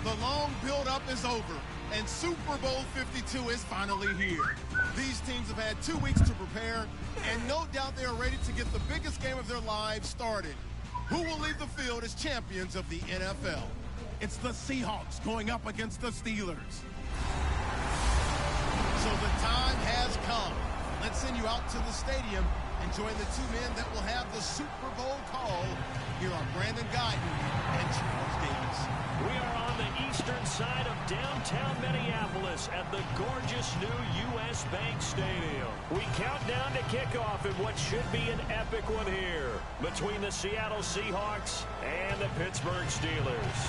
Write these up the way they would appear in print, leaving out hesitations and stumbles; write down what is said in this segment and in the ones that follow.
The long build-up is over, and Super Bowl 52 is finally here. These teams have had 2 weeks to prepare, and no doubt they are ready to get the biggest game of their lives started. Who will leave the field as champions of the NFL? It's the Seahawks going up against the Steelers. So the time has come. Let's send you out to the stadium and join the two men that will have the Super Bowl call. Here are Brandon Guyton and Charles Davis. We are on the eastern side of downtown Minneapolis at the gorgeous new U.S. Bank Stadium. We count down to kickoff in what should be an epic one here between the Seattle Seahawks and the Pittsburgh Steelers.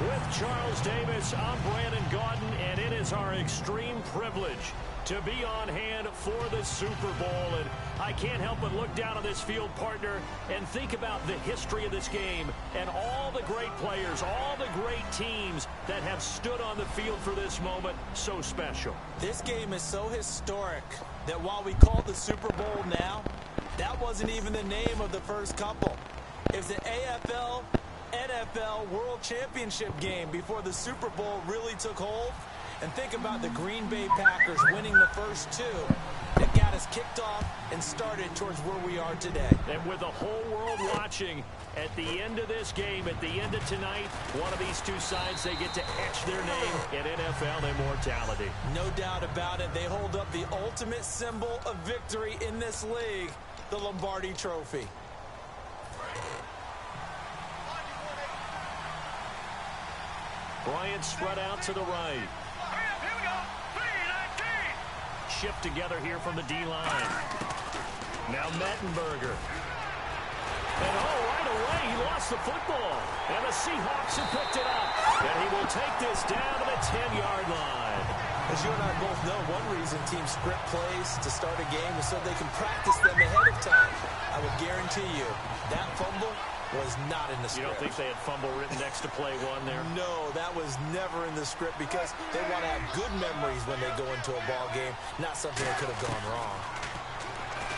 With Charles Davis, I'm Brandon Guyton, and it is our extreme privilege to be on hand for the Super Bowl. And I can't help but look down on this field, partner, and think about the history of this game and all the great players, all the great teams that have stood on the field for this moment. So special. This game is so historic that while we call it the Super Bowl now, that wasn't even the name of the first couple. It was the AFL, NFL World Championship game before the Super Bowl really took hold. And think about the Green Bay Packers winning the first two that got us kicked off and started towards where we are today. And with the whole world watching, at the end of this game, at the end of tonight, one of these two sides, they get to etch their name in NFL immortality. No doubt about it. They hold up the ultimate symbol of victory in this league, the Lombardi Trophy. Bryant spread out to the right. Shift together here from the D-line. Now Mettenberger. And right away, he lost the football. And the Seahawks have picked it up. And he will take this down to the 10-yard line. As you and I both know, one reason teams script plays to start a game is so they can practice them ahead of time. I would guarantee you that fumble was not in the script. You don't think they had fumble written next to play one there? No, that was never in the script because they want to have good memories when they go into a ball game, not something that could have gone wrong.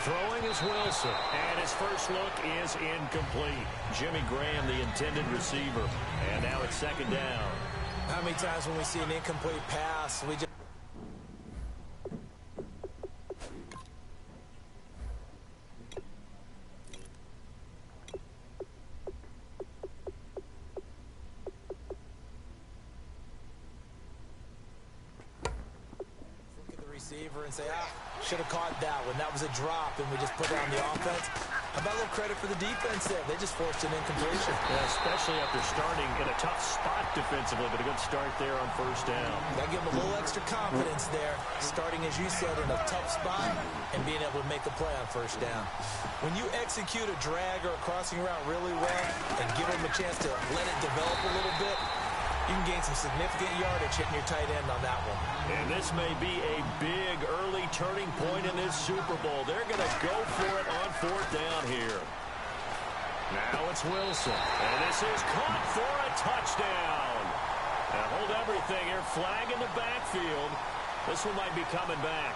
Throwing is Wilson, and his first look is incomplete. Jimmy Graham, the intended receiver, and now it's second down. How many times when we see an incomplete pass, we just... and say, should have caught that one. That was a drop, and we just put it on the offense. How about a little credit for the defense there? They just forced an incompletion. Yeah, especially after starting in a tough spot defensively, but a good start there on first down. Got to give them a little extra confidence there, starting, as you said, in a tough spot and being able to make the play on first down. When you execute a drag or a crossing route really well and give them a chance to let it develop a little bit, you can gain some significant yardage hitting your tight end on that one. And this may be a big early turning point in this Super Bowl. They're going to go for it on fourth down here. Now it's Wilson. And this is caught for a touchdown. Now hold everything here. Flag in the backfield. This one might be coming back.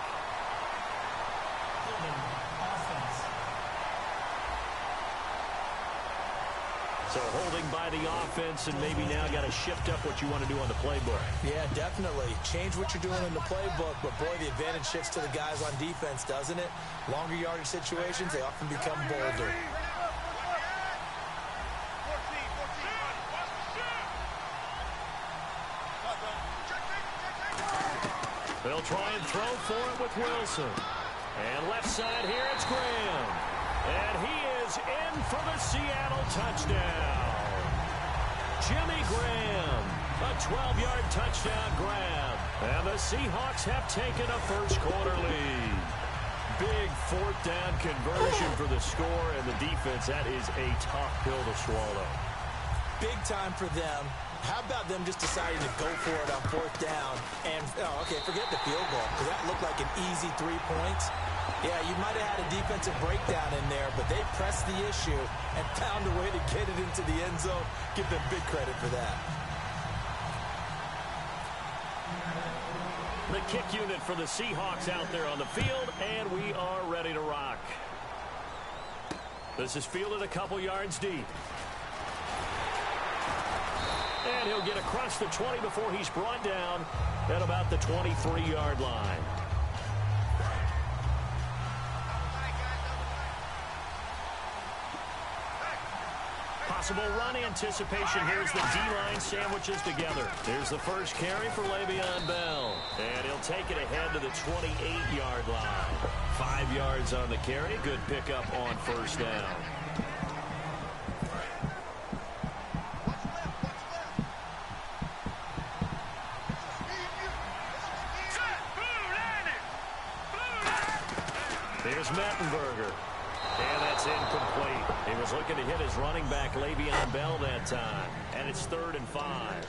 So holding by the offense, and maybe now got to shift up what you want to do on the playbook. Yeah, definitely. Change what you're doing in the playbook, but boy, the advantage shifts to the guys on defense, doesn't it? Longer yardage situations, they often become bolder. They'll try and throw for it with Wilson. And left side here, it's Graham. And he is in for the Seattle touchdown. Jimmy Graham, a 12-yard touchdown grab. And the Seahawks have taken a first quarter lead. Big fourth down conversion for the score, and the defense, that is a tough pill to swallow. Big time for them. How about them just deciding to go for it on fourth down? And, okay, forget the field goal, because that looked like an easy 3 points. Yeah, you might have had a defensive breakdown in there, but they pressed the issue and found a way to get it into the end zone. Give them big credit for that. The kick unit for the Seahawks out there on the field, and we are ready to rock. This is fielded a couple yards deep. And he'll get across the 20 before he's brought down at about the 23-yard line. Possible run anticipation. Here's the D-line sandwiches together. Here's the first carry for Le'Veon Bell. And he'll take it ahead to the 28-yard line. 5 yards on the carry. Good pickup on first down. Here's Mettenberger. And that's incomplete. He was looking to hit his running back, Le'Veon Bell, that time. And it's 3rd and 5.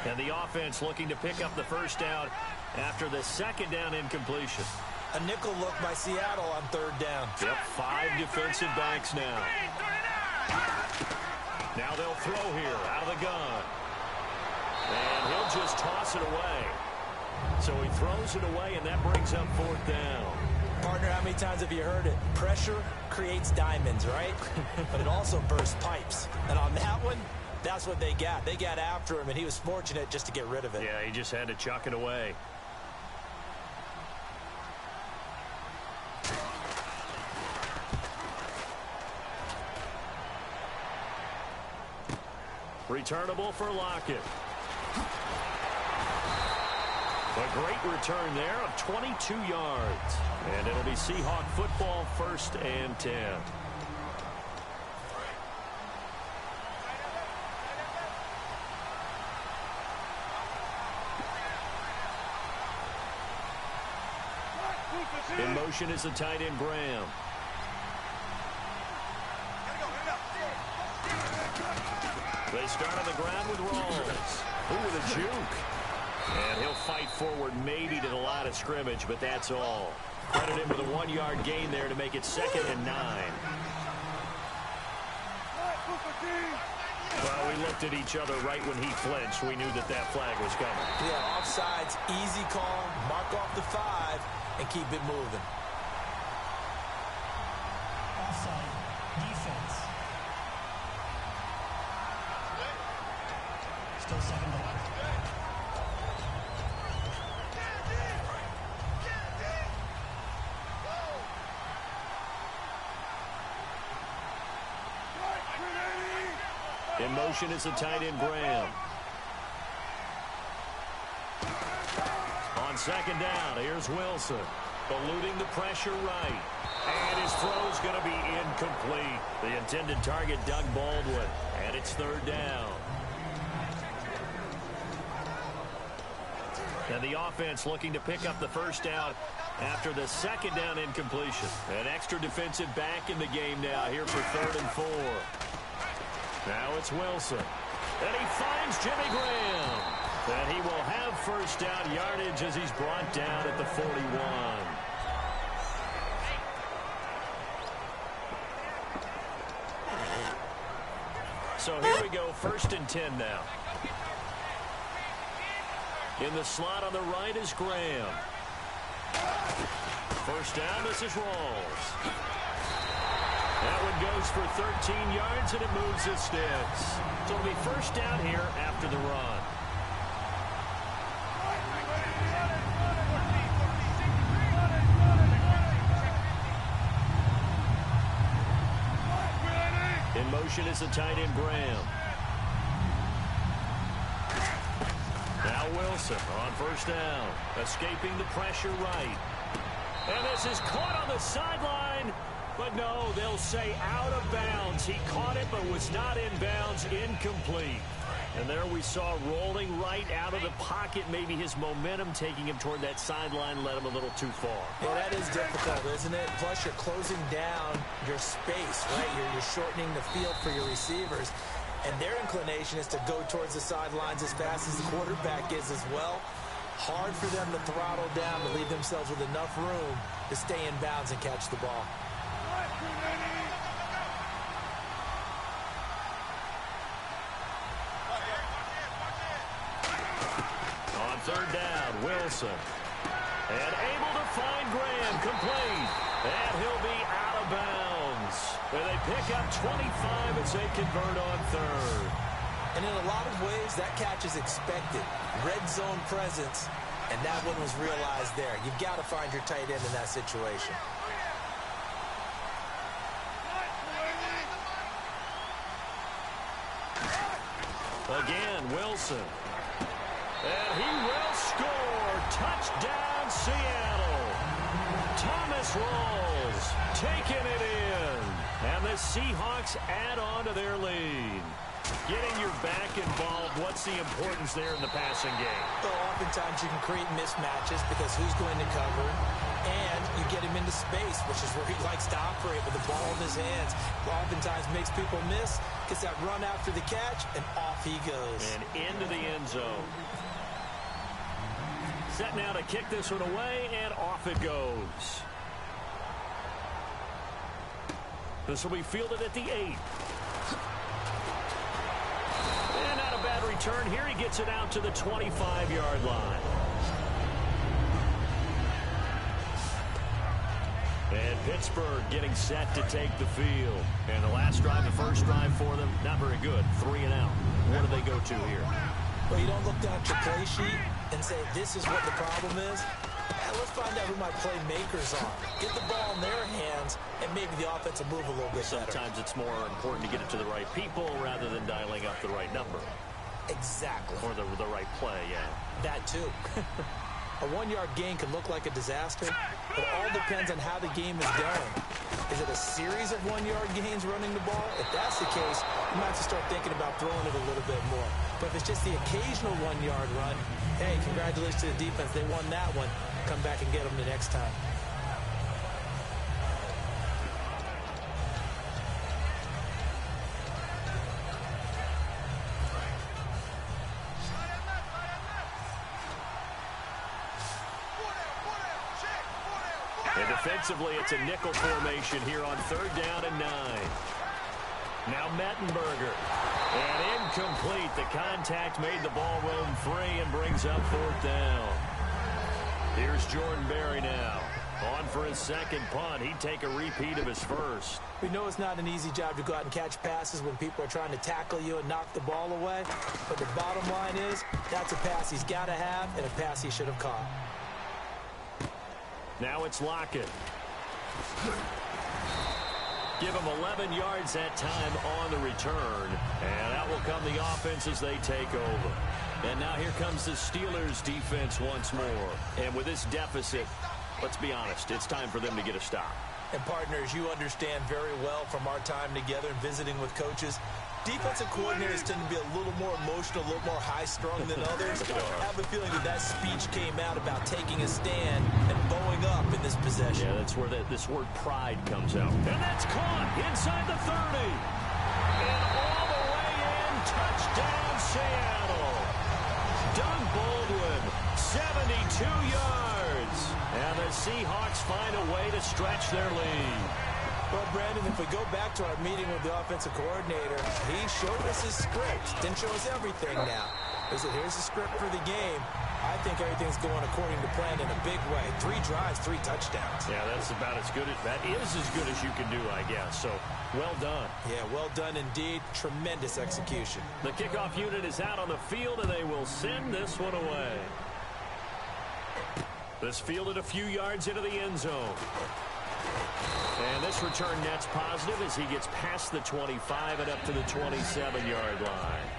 And the offense looking to pick up the first down after the second down incompletion. A nickel look by Seattle on 3rd down. Yep, 5 defensive backs now. Now they'll throw here out of the gun. And he'll just toss it away. So he throws it away, and that brings up 4th down. Partner, how many times have you heard it? Pressure creates diamonds, right? But it also bursts pipes. And on that one, that's what they got. They got after him, and he was fortunate just to get rid of it. Yeah, he just had to chuck it away. Returnable for Lockett. A great return there of 22 yards. And it'll be Seahawk football, 1st and 10. In motion is the tight end, Graham. They start on the ground with Rawls. Ooh, with a juke. And he'll fight forward maybe to the line of scrimmage, but that's all. Credit him with a 1-yard gain there to make it 2nd and 9. Well, we looked at each other right when he flinched. We knew that that flag was coming. Yeah, offsides, easy call, mark off the 5, and keep it moving. Offside, defense. Still 2nd down. In motion is the tight end, Graham. On 2nd down, here's Wilson. Eluding the pressure right. And his throw's going to be incomplete. The intended target, Doug Baldwin. And it's 3rd down. And the offense looking to pick up the first down after the 2nd down incompletion. An extra defensive back in the game now here for 3rd and 4. Now it's Wilson. And he finds Jimmy Graham. And he will have first down yardage as he's brought down at the 41. So here we go, 1st and 10 now. In the slot on the right is Graham. First down, this is Rawls. That one goes for 13 yards, and it moves the sticks. So it'll be first down here after the run. In motion is the tight end, Graham. Now Wilson on first down, escaping the pressure right. And this is caught on the sideline. But no, they'll say out of bounds. He caught it, but was not in bounds. Incomplete. And there we saw rolling right out of the pocket. Maybe his momentum taking him toward that sideline led him a little too far. Yeah, that is difficult, isn't it? Plus, you're closing down your space, right? You're shortening the field for your receivers. And their inclination is to go towards the sidelines as fast as the quarterback is as well. Hard for them to throttle down to leave themselves with enough room to stay in bounds and catch the ball. On 3rd down, Wilson. And able to find Graham, complete. And he'll be out of bounds. And they pick up 25 as they convert on 3rd. And in a lot of ways, that catch is expected. Red zone presence, and that one was realized there. You've got to find your tight end in that situation. Again, Wilson. And he will score. Touchdown, Seattle. Thomas rolls, taking it in. And the Seahawks add on to their lead. Getting your back involved, what's the importance there in the passing game? Well, oftentimes you can create mismatches because who's going to cover, and you get him into space, which is where he likes to operate with the ball in his hands. Oftentimes makes people miss, gets that run after the catch, and off he goes. And into the end zone. Set now to kick this one away, and off it goes. This will be fielded at the 8. And not a bad return here. He gets it out to the 25-yard line. And Pittsburgh getting set to take the field. And the last drive, the first drive for them, not very good. 3 and out. What do they go to here? Well, you don't look down at your play sheet and say, this is what the problem is. Let's find out who my playmakers are. Get the ball in their hands, and maybe the offense will move a little bit better. Sometimes it's more important to get it to the right people rather than dialing up the right number. Exactly. Or the right play, yeah. That too. A 1-yard gain can look like a disaster, but it all depends on how the game is going. Is it a series of 1-yard gains running the ball? If that's the case, you might have to start thinking about throwing it a little bit more. But if it's just the occasional 1-yard run, hey, congratulations to the defense. They won that one. Come back and get them the next time. And defensively, it's a nickel formation here on 3rd down and 9. Now Mettenberger. And incomplete. The contact made the ball roam free and brings up 4th down. Here's Jordan Berry now. On for his second punt. He'd take a repeat of his first. We know it's not an easy job to go out and catch passes when people are trying to tackle you and knock the ball away. But the bottom line is, that's a pass he's got to have and a pass he should have caught. Now it's Lockett. Give him 11 yards that time on the return. And that will come the offense as they take over. And now here comes the Steelers defense once more. And with this deficit, let's be honest, it's time for them to get a stop. And partners, you understand very well from our time together and visiting with coaches, defensive coordinators tend to be a little more emotional, a little more high-strung than others. I have a feeling that speech came out about taking a stand and bowing up in this possession. Yeah, that's where this word pride comes out. And that's caught inside the 30. And all the way in, touchdown Seattle. Doug Baldwin, 72 yards. And the Seahawks find a way to stretch their lead. Well, Brandon, if we go back to our meeting with the offensive coordinator, he showed us his script. Didn't show us everything now. He said, here's the script for the game. I think everything's going according to plan in a big way. 3 drives, 3 touchdowns. Yeah, that's about as good. That is as good as you can do, I guess. So, well done. Yeah, well done indeed. Tremendous execution. The kickoff unit is out on the field, and they will send this one away. This fielded a few yards into the end zone. And this return net's positive as he gets past the 25 and up to the 27-yard line.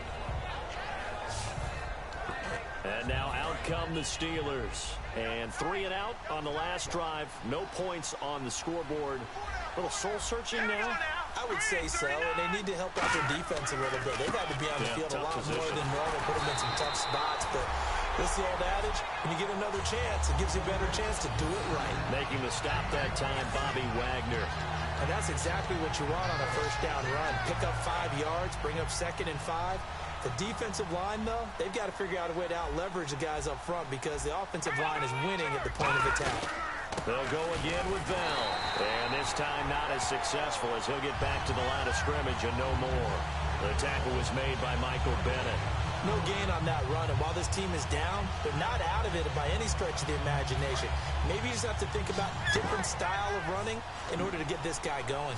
And now out come the Steelers. And 3 and out on the last drive. No points on the scoreboard. A little soul-searching now. I would say so, and they need to help out their defense a little bit. They've had to be on the field a lot more than normal, put them in some tough spots, but what's the old adage? When you get another chance, it gives you a better chance to do it right. Making the stop that time, Bobby Wagner. And that's exactly what you want on a first down run. Pick up 5 yards, bring up 2nd and 5. The defensive line, though, they've got to figure out a way to out-leverage the guys up front because the offensive line is winning at the point of attack. They'll go again with Bell. And this time not as successful as he'll get back to the line of scrimmage and no more. The tackle was made by Michael Bennett. No gain on that run, and while this team is down, they're not out of it by any stretch of the imagination. Maybe you just have to think about different style of running in order to get this guy going.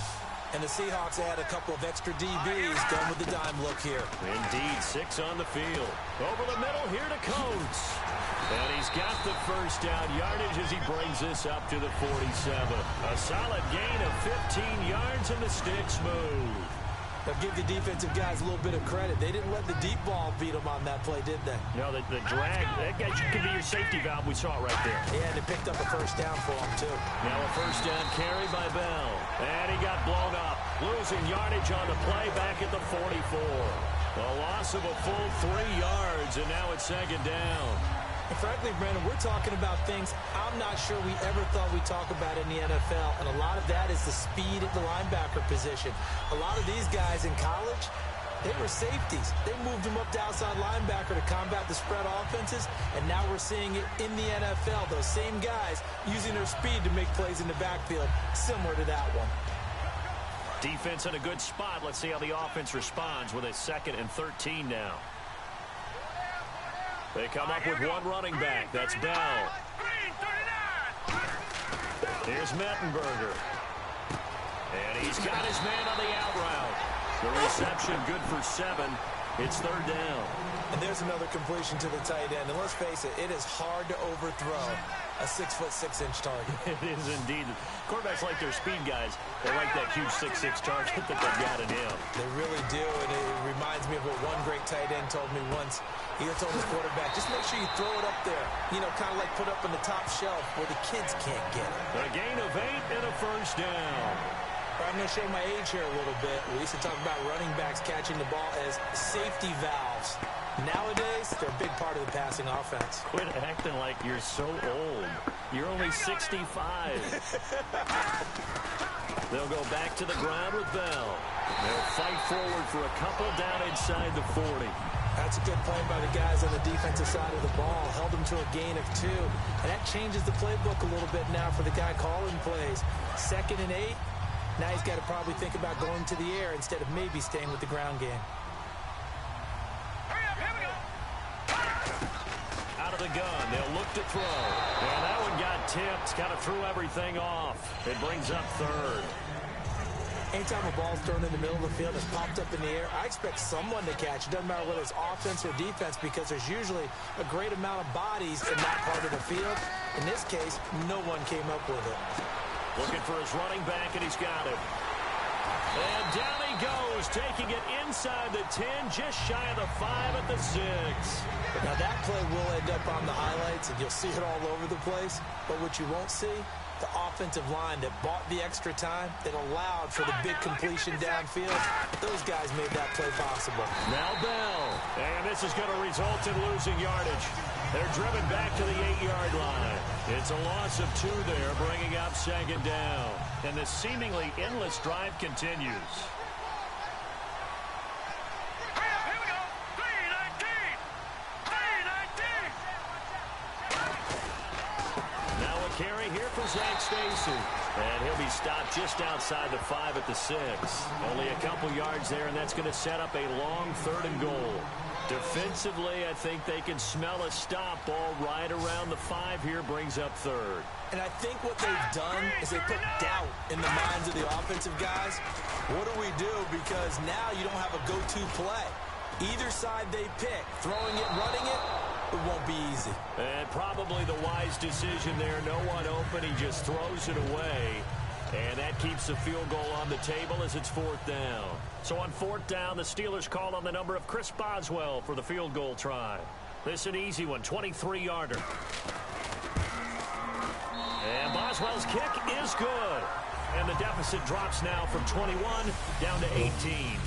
And the Seahawks add a couple of extra DBs going with the dime look here. Indeed, 6 on the field. Over the middle here to Coates. And he's got the first down yardage as he brings this up to the 47. A solid gain of 15 yards and the sticks move. Now give the defensive guys a little bit of credit. They didn't let the deep ball beat them on that play, did they? No, the drag, that could be your safety valve. We saw it right there. Yeah, and they picked up a first down for him, too. Now a first down carry by Bell. And he got blown up. Losing yardage on the play back at the 44. A loss of a full 3 yards, and now it's second down. And frankly, Brandon, we're talking about things I'm not sure we ever thought we'd talk about in the NFL, and a lot of that is the speed at the linebacker position. A lot of these guys in college, they were safeties. They moved them up to outside linebacker to combat the spread offenses, and now we're seeing it in the NFL. Those same guys using their speed to make plays in the backfield, similar to that one. Defense in a good spot. Let's see how the offense responds with a 2nd and 13 now. They come up with one running back. That's Bell. Here's Mettenberger. And he's got his man on the out route. The reception good for 7. It's 3rd down. And there's another completion to the tight end. And let's face it, it is hard to overthrow a 6'6" target. It is indeed. Quarterbacks like their speed guys. They like that huge 6'6" target that they've got in him. They really do, and it reminds me of what one great tight end told me once. He told his quarterback, just make sure you throw it up there. You know, kind of like put up on the top shelf where the kids can't get it. A gain of 8 and a first down. I'm going to show my age here a little bit. We used to talk about running backs catching the ball as safety valves. Nowadays, they're a big part of the passing offense. Quit acting like you're so old. You're only 65. They'll go back to the ground with Bell. They'll fight forward for a couple down inside the 40. That's a good play by the guys on the defensive side of the ball. Held them to a gain of 2. And that changes the playbook a little bit now for the guy calling plays. 2nd and 8. Now he's got to probably think about going to the air instead of maybe staying with the ground game. Out of the gun. They'll look to throw. And that one got tipped. Kind of threw everything off. It brings up 3rd. Anytime a ball's thrown in the middle of the field, it's popped up in the air, I expect someone to catch. It doesn't matter whether it's offense or defense because there's usually a great amount of bodies in that part of the field. In this case, no one came up with it. Looking for his running back, and he's got it. And down he goes, taking it inside the 10, just shy of the 5 at the 6. Now that play will end up on the highlights, and you'll see it all over the place. But what you won't see, the offensive line that bought the extra time, that allowed for the big completion downfield. Those guys made that play possible. Now Bell. And this is going to result in losing yardage. They're driven back to the 8-yard line. It's a loss of 2 there, bringing up 2nd down. And this seemingly endless drive continues. Carry here for Zach Stacy. And he'll be stopped just outside the 5 at the 6. Only a couple yards there, and that's going to set up a long 3rd and goal. Defensively, I think they can smell a stop ball right around the 5 here, brings up 3rd. And I think what they've done is they put doubt in the minds of the offensive guys. What do we do? Because now you don't have a go-to play. Either side they pick, throwing it, running it, it won't be easy. And probably the wise decision there. No one open. He just throws it away. And that keeps the field goal on the table as it's 4th down. So on 4th down, the Steelers call on the number of Chris Boswell for the field goal try. This is an easy one, 23-yarder. And Boswell's kick is good. And the deficit drops now from 21 down to 18.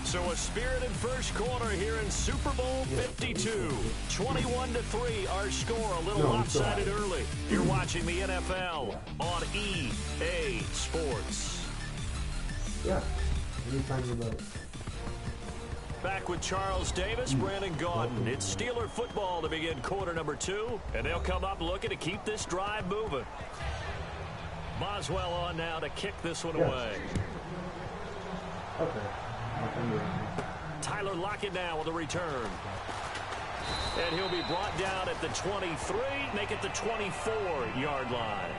So a spirited first quarter here in Super Bowl 52. 21-3 our score, a little lopsided early. You're watching the NFL on EA Sports. Yeah, anytime you love it. Back with Charles Davis, Brandon Gaudin. It's Steeler football to begin quarter number 2. And they'll come up looking to keep this drive moving. Boswell on now to kick this one away. Okay. Tyler Lockett now with a return. And he'll be brought down at the 23, make it the 24-yard line.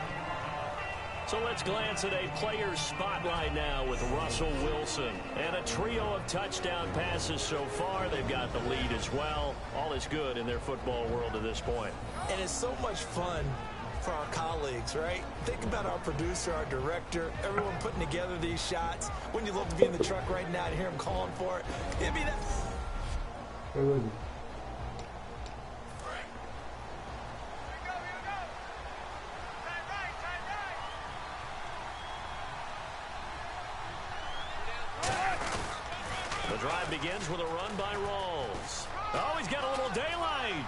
So let's glance at a player's spotlight now with Russell Wilson. And a trio of touchdown passes so far. They've got the lead as well. All is good in their football world at this point. And it's so much fun for our colleagues, right? Think about our producer, our director, everyone putting together these shots. Wouldn't you love to be in the truck right now and hear him calling for it? Give me that. Where was he? The drive begins with a run by Rawls. Oh, he's got a little daylight.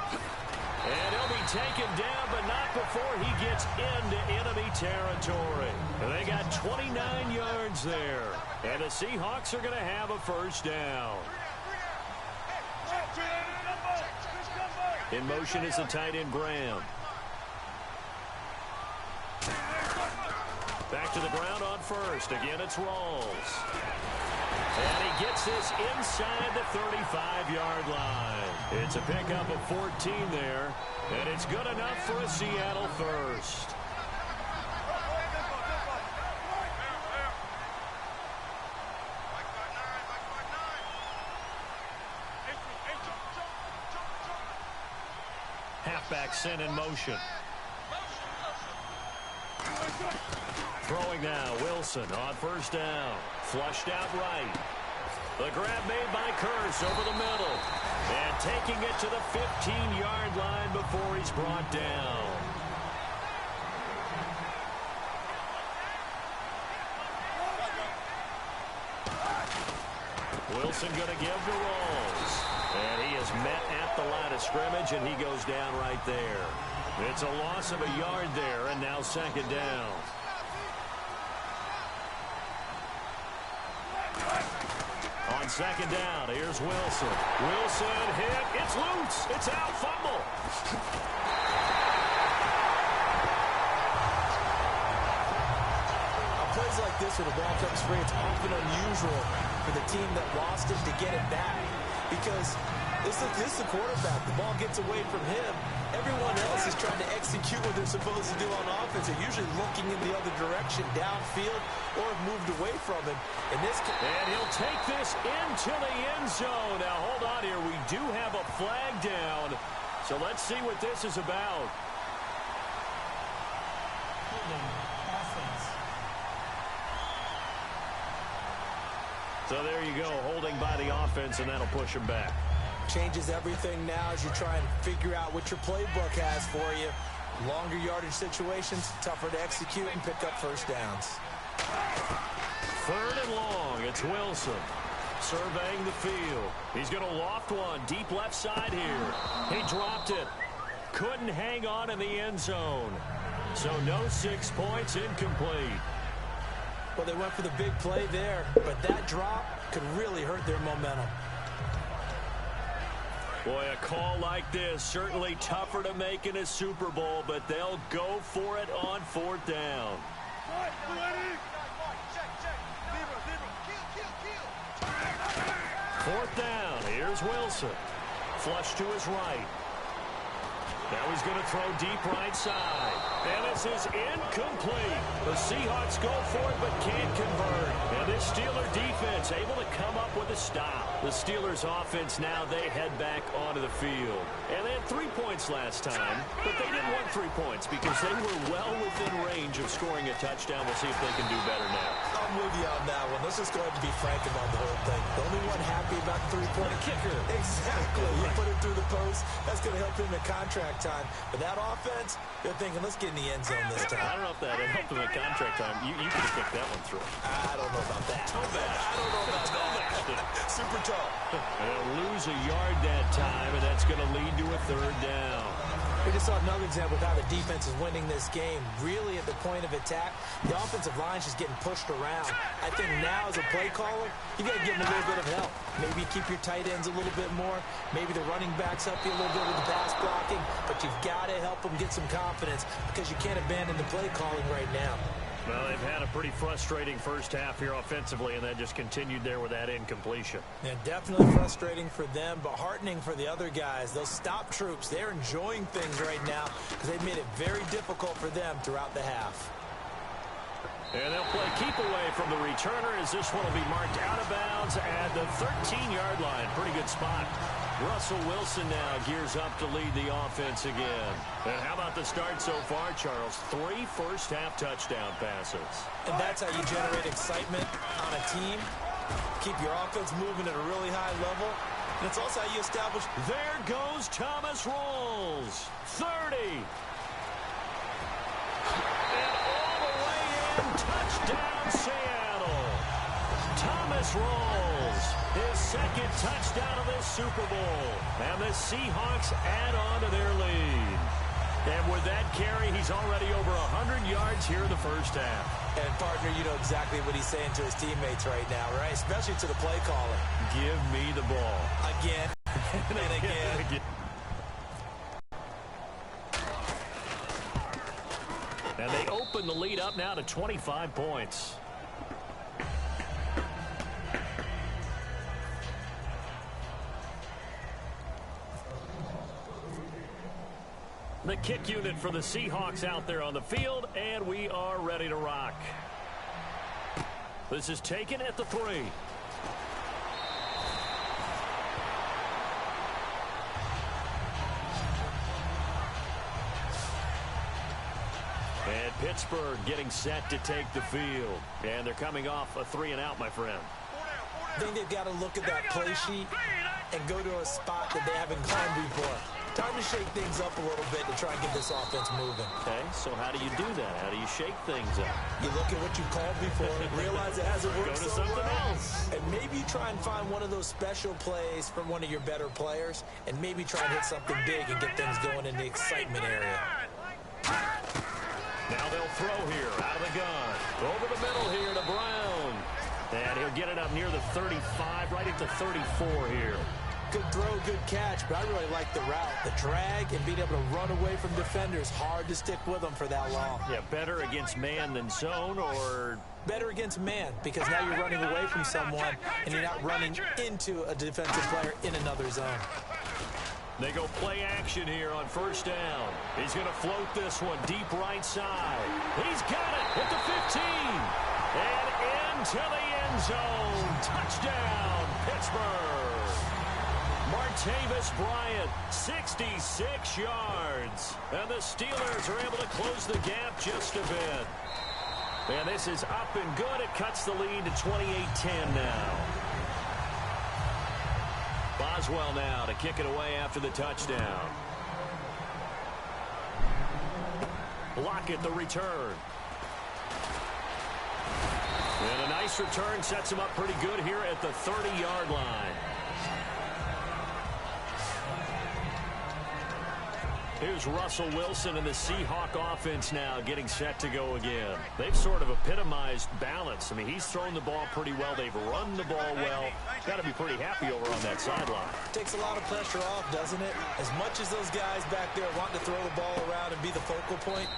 And he'll be taken down, but not before he gets into enemy territory. And they got 29 yards there. And the Seahawks are going to have a first down. In motion is the tight end, Graham. Back to the ground on first. Again, it's Rawls. And he gets this inside the 35-yard line. It's a pickup of 14 there, and it's good enough for a Seattle first. Halfback sent in motion. Throwing now, Wilson on first down. Flushed out right. The grab made by Curse over the middle. And taking it to the 15-yard line before he's brought down. Wilson going to give to Rawls. And he is met at the line of scrimmage, and he goes down right there. It's a loss of a yard there, and now second down. On second down, here's Wilson. Wilson hit. It's loose. It's out. Fumble. Plays like this where the ball comes free, it's often unusual for the team that lost it to get it back. Because this is the quarterback. The ball gets away from him. Everyone else is trying to execute what they're supposed to do on offense. They're usually looking in the other direction, downfield, or have moved away from him. And he'll take this into the end zone. Now, hold on here. We do have a flag down. So let's see what this is about. Offense. So there you go, holding by the offense, and that'll push him back. Changes everything now as you try and figure out what your playbook has for you. Longer yardage situations, tougher to execute and pick up first downs. Third and long, it's Wilson surveying the field. He's going to loft one deep left side here. He dropped it. Couldn't hang on in the end zone. So no 6 points, incomplete. Well, they went for the big play there, but that drop could really hurt their momentum. Boy, a call like this, certainly tougher to make in a Super Bowl, but they'll go for it on fourth down. Fourth down, here's Wilson. Flush to his right. Now he's going to throw deep right side. And this is incomplete. The Seahawks go for it but can't convert. And this Steeler defense able to come up with a stop. The Steelers offense now, they head back onto the field. And they had 3 points last time, but they didn't want 3 points because they were well within range of scoring a touchdown. We'll see if they can do better now. I'm with you on that one. Let's just go ahead and be frank about the whole thing. The only one happy about the three-point kicker. Exactly. You put it through the post. That's going to help him in contract time. But that offense, they're thinking, let's get in the end zone this time. I don't know if that helped him in contract time. You could have kicked that one through. I don't know about that. Toe bash. I don't know about that. Super tough. They'll lose a yard that time, and that's going to lead to a third down. We just saw another example of how the defense is winning this game. Really at the point of attack, the offensive line's just getting pushed around. I think now as a play caller, you got to give them a little bit of help. Maybe keep your tight ends a little bit more. Maybe the running backs help you a little bit with the pass blocking. But you've got to help them get some confidence because you can't abandon the play calling right now. Well, they've had a pretty frustrating first half here offensively, and that just continued there with that incompletion. Yeah, definitely frustrating for them, but heartening for the other guys. Those stop troops, they're enjoying things right now because they've made it very difficult for them throughout the half. And they'll play keep away from the returner as this one will be marked out of bounds at the 13-yard line. Pretty good spot. Russell Wilson now gears up to lead the offense again. And how about the start so far, Charles? 3 first-half touchdown passes. And that's how you generate excitement on a team. Keep your offense moving at a really high level. And it's also how you establish. There goes Thomas Rawls. 30. And all the way in. Touchdown, Seattle. Thomas Rawls, his second touchdown of this Super Bowl. And the Seahawks add on to their lead. And with that carry, he's already over 100 yards here in the first half. And, partner, you know exactly what he's saying to his teammates right now, right? Especially to the play caller. Give me the ball. Again and again. And they open the lead up now to 25 points. The kick unit for the Seahawks out there on the field, and we are ready to rock. This is taken at the 3. And Pittsburgh getting set to take the field. And they're coming off a 3-and-out, my friend. I think they've got to look at that play sheet and go to a spot that they haven't climbed before. Time to shake things up a little bit to try and get this offense moving. Okay, so how do you do that? How do you shake things up? You look at what you called before, realize it hasn't worked Go to so something well, else. and maybe try and find one of those special plays from one of your better players, and maybe try and hit something big and get things going in the excitement area. Now they'll throw here out of the gun. Over the middle here to Brown. And he'll get it up near the 35, right at the 34 here. Good throw, good catch, but I really like the route. The drag and being able to run away from defenders, hard to stick with them for that long. Yeah, better against man than zone, or... Better against man, because now you're running away from someone and you're not running into a defensive player in another zone. They go play action here on first down. He's going to float this one deep right side. He's got it at the 15. And into the end zone. Touchdown, Pittsburgh. Martavis Bryant, 66 yards. And the Steelers are able to close the gap just a bit. And this is up and good. It cuts the lead to 28-10 now. Boswell now to kick it away after the touchdown. Lockett the return. And a nice return sets him up pretty good here at the 30-yard line. Here's Russell Wilson and the Seahawk offense now getting set to go again. They've sort of epitomized balance. I mean, he's thrown the ball pretty well. They've run the ball well. Got to be pretty happy over on that sideline. Takes a lot of pressure off, doesn't it? As much as those guys back there want to throw the ball around and be the focal point,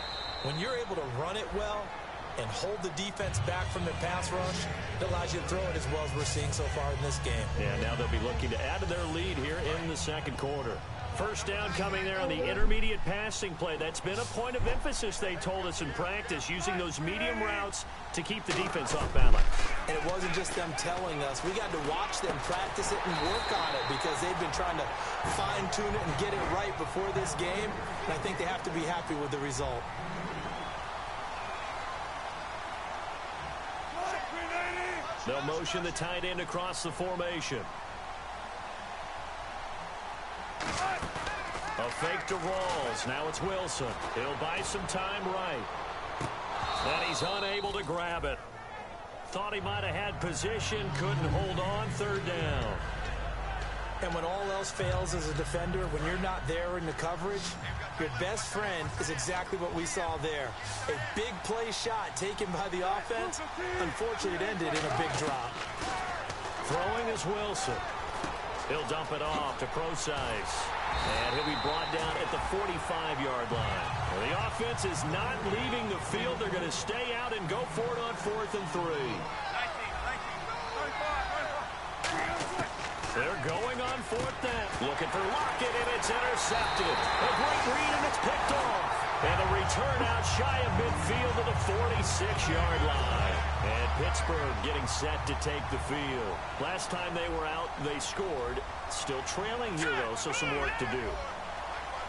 when you're able to run it well and hold the defense back from their pass rush, it allows you to throw it as well as we're seeing so far in this game. Yeah, now they'll be looking to add to their lead here in the second quarter. First down coming there on the intermediate passing play. That's been a point of emphasis, they told us in practice, using those medium routes to keep the defense off balance. And it wasn't just them telling us. We got to watch them practice it and work on it because they've been trying to fine-tune it and get it right before this game. And I think they have to be happy with the result. They'll motion the tight end across the formation. A fake to Rawls. Now it's Wilson. He'll buy some time right. And he's unable to grab it. Thought he might have had position. Couldn't hold on. Third down. And when all else fails as a defender, when you're not there in the coverage, your best friend is exactly what we saw there. A big play shot taken by the offense. Unfortunately, it ended in a big drop. Throwing is Wilson. He'll dump it off to Procise. And he'll be brought down at the 45-yard line. Well, the offense is not leaving the field. They're going to stay out and go for it on 4th and 3. They're going on 4th down. Looking for Lockett, and it's intercepted. A great read, and it's picked off. And a return out shy of midfield to the 46-yard line. And Pittsburgh getting set to take the field. Last time they were out, they scored. Still trailing here, though, so some work to do.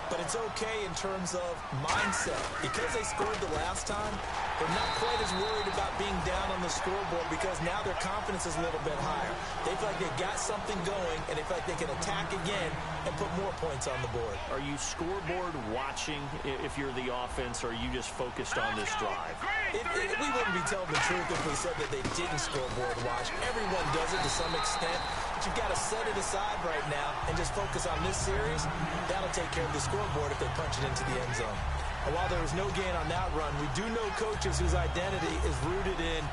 But it's okay in terms of mindset. Because they scored the last time, they're not quite as worried about being down on the scoreboard because now their confidence is a little bit higher. They feel like they got something going, and they feel like they can attack again and put more points on the board. Are you scoreboard watching if you're the offense, or are you just focused on this drive? We wouldn't be telling the truth if we said that they didn't scoreboard watch. Everyone does it to some extent. But you've got to set it aside right now and just focus on this series. That'll take care of the scoreboard if they punch it into the end zone. And while there was no gain on that run, we do know coaches whose identity is rooted in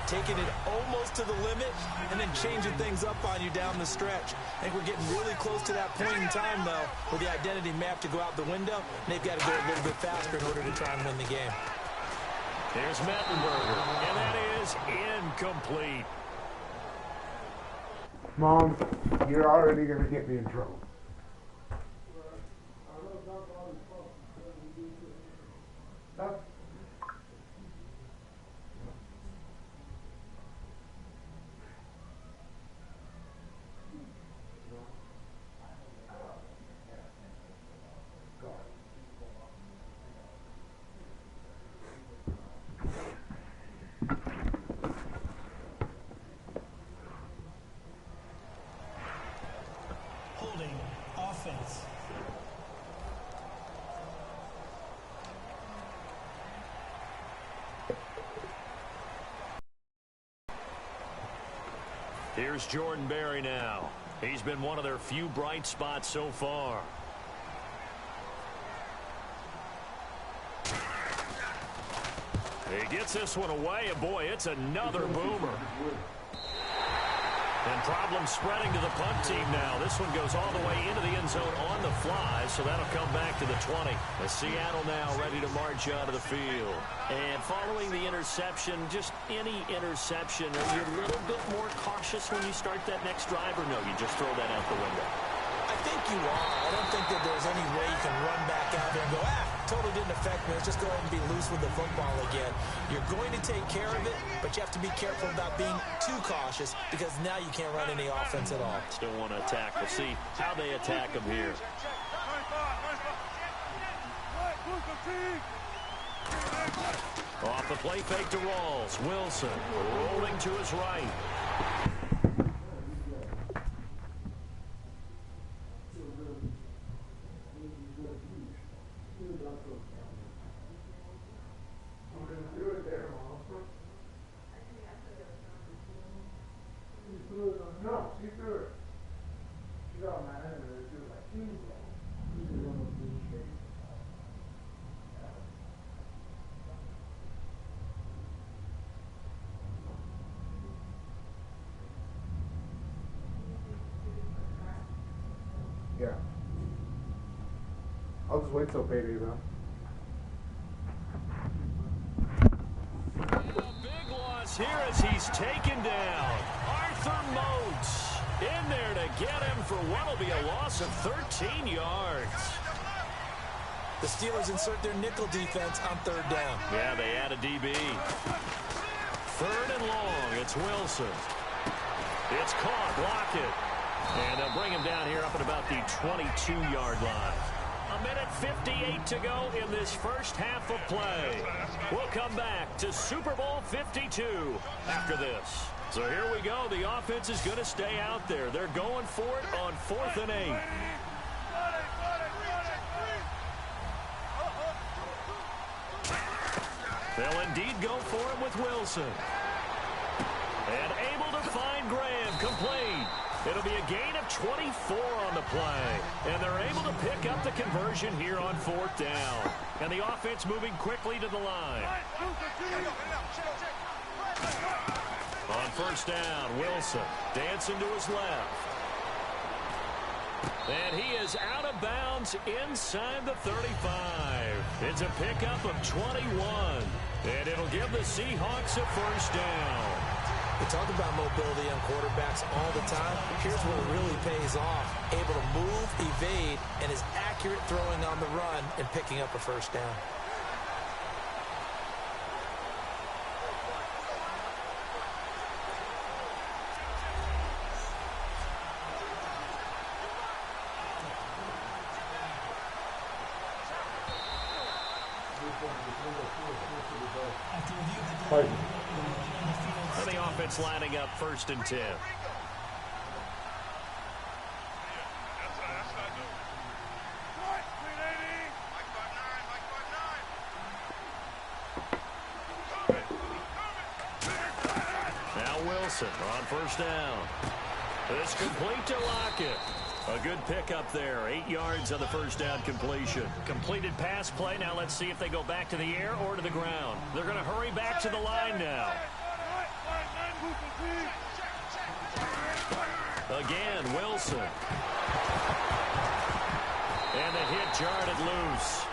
taking it almost to the limit and then changing things up on you down the stretch. I think we're getting really close to that point in time, though, where the identity may have to go out the window, and they've got to go a little bit faster in order to try and win the game. Here's Mettenberger, and that is incomplete. Mom, you're already going to get me in trouble. Holding offense. Here's Jordan Berry now. He's been one of their few bright spots so far. He gets this one away, and boy, it's another boomer. And problems spreading to the punt team now. This one goes all the way into the end zone on the fly, so that'll come back to the 20. As Seattle now ready to march out of the field. And following the interception, just any interception, are you a little bit more cautious when you start that next drive, or no, you just throw that out the window? I think you are. I don't think that there's any way you can run back out there and go, totally didn't affect me. Let's just go ahead and be loose with the football again. You're going to take care of it, but you have to be careful about being too cautious because now you can't run any offense at all. Still want to attack. We'll see how they attack them here. Off the play fake to Rawls. Wilson rolling to his right. No, she threw it. She got my hand and she was like, yeah. I'll just wait till payday though. Big loss here as he's taken down. Arthur Moats in there to get him for what will be a loss of 13 yards. The Steelers insert their nickel defense on third down. Yeah, they add a DB. Third and long, it's Wilson. It's caught, block it. And they'll bring him down here up at about the 22-yard line. A minute 58 to go in this first half of play. We'll come back to Super Bowl 52 after this. So here we go. The offense is going to stay out there. They're going for it on 4th and 8. They'll indeed go for it with Wilson. And able to find Graham, complete. It'll be a gain of 24 on the play. And they're able to pick up the conversion here on 4th down. And the offense moving quickly to the line. On 1st down, Wilson dancing to his left. And he is out of bounds inside the 35. It's a pickup of 21. And it'll give the Seahawks a 1st down. We talk about mobility on quarterbacks all the time. Here's where it really pays off. Able to move, evade, and is accurate throwing on the run and picking up a 1st down. And the offense lining up 1st and 10. Now Wilson on 1st down. It's complete to Lockett. A good pickup there. 8 yards on the 1st down completion. Completed pass play. Now let's see if they go back to the air or to the ground. They're going to hurry back to the line now. Again, Wilson. And the hit jarred it loose.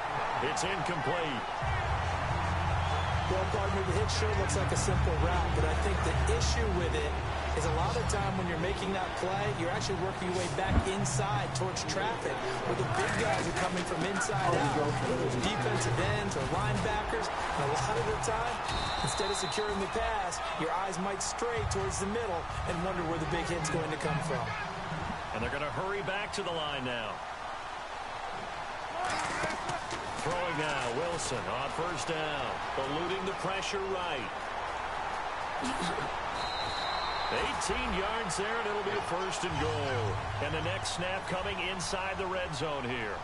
It's incomplete. Well, partner, the hit sure looks like a simple route, but I think the issue with it is a lot of the time when you're making that play, you're actually working your way back inside towards traffic, where the big guys are coming from inside out, whether it's defensive ends or linebackers. And a lot of the time, instead of securing the pass, your eyes might stray towards the middle and wonder where the big hit's going to come from. And they're going to hurry back to the line now. Throwing now, Wilson on 1st down, eluding the pressure right. 18 yards there, and it'll be a 1st and goal. And the next snap coming inside the red zone here.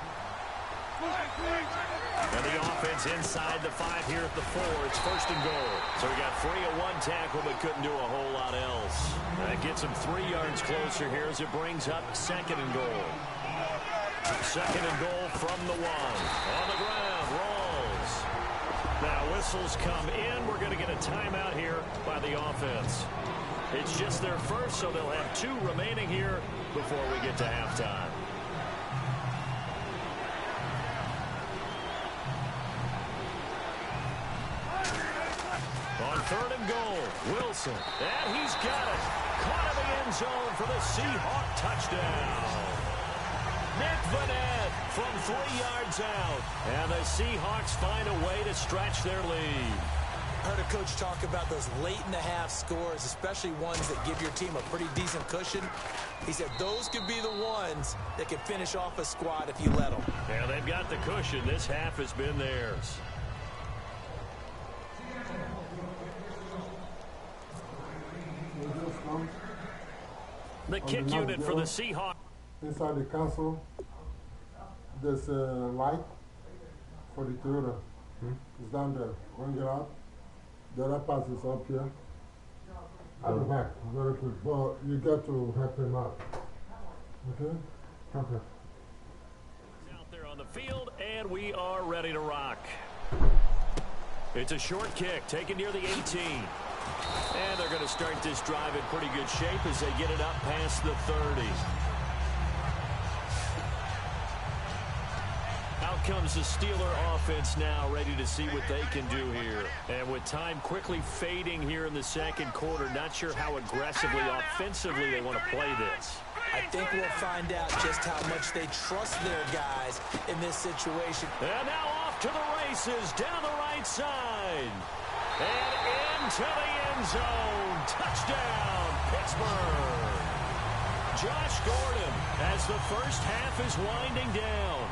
And the offense inside the 5 here at the 4. It's 1st and goal. So he got free of 1 tackle, but couldn't do a whole lot else. That gets him 3 yards closer here as it brings up 2nd and goal. 2nd and goal from the 1. On the ground, rolls. Now whistles come in. We're going to get a timeout here by the offense. It's just their first, so they'll have 2 remaining here before we get to halftime. On 3rd and goal, Wilson. And he's got it. Caught in the end zone for the Seahawks touchdown. Nick Vanette from 3 yards out. And the Seahawks find a way to stretch their lead. I heard a coach talk about those late-in-the-half scores, especially ones that give your team a pretty decent cushion. He said those could be the ones that can finish off a squad if you let them. Yeah, they've got the cushion. This half has been theirs. The kick unit for the Seahawks. Inside the castle, there's a light for the Toyota. It's down there. When you get out, the other part is up here. At the back, very quick. But you got to help him out. Okay? Okay. Out there on the field, and we are ready to rock. It's a short kick, taken near the 18. And they're going to start this drive in pretty good shape as they get it up past the 30. Out comes the Steeler offense now, ready to see what they can do here. And with time quickly fading here in the 2nd quarter, not sure how aggressively, offensively they want to play this. I think we'll find out just how much they trust their guys in this situation. And now off to the races, down the right side. And into the end zone. Touchdown, Pittsburgh. Josh Gordon as the first half is winding down.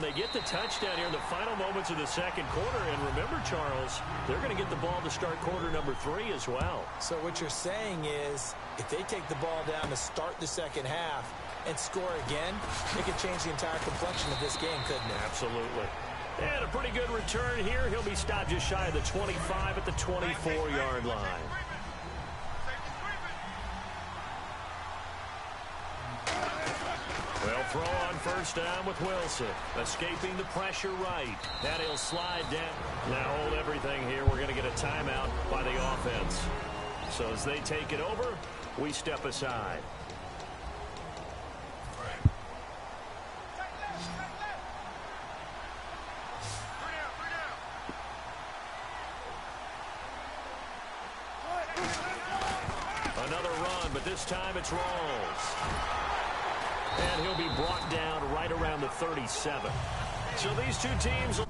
They get the touchdown here in the final moments of the 2nd quarter. And remember, Charles, they're going to get the ball to start quarter number 3 as well. So what you're saying is if they take the ball down to start the 2nd half and score again, it could change the entire complexion of this game, couldn't it? Absolutely. And a pretty good return here. He'll be stopped just shy of the 25 at the 24-yard line. Well, throw on 1st down with Wilson. Escaping the pressure right. And he'll slide down. Now hold everything here. We're going to get a timeout by the offense. So as they take it over, we step aside. Another run, but this time it's Rawls. And he'll be brought down right around the 37. So these two teams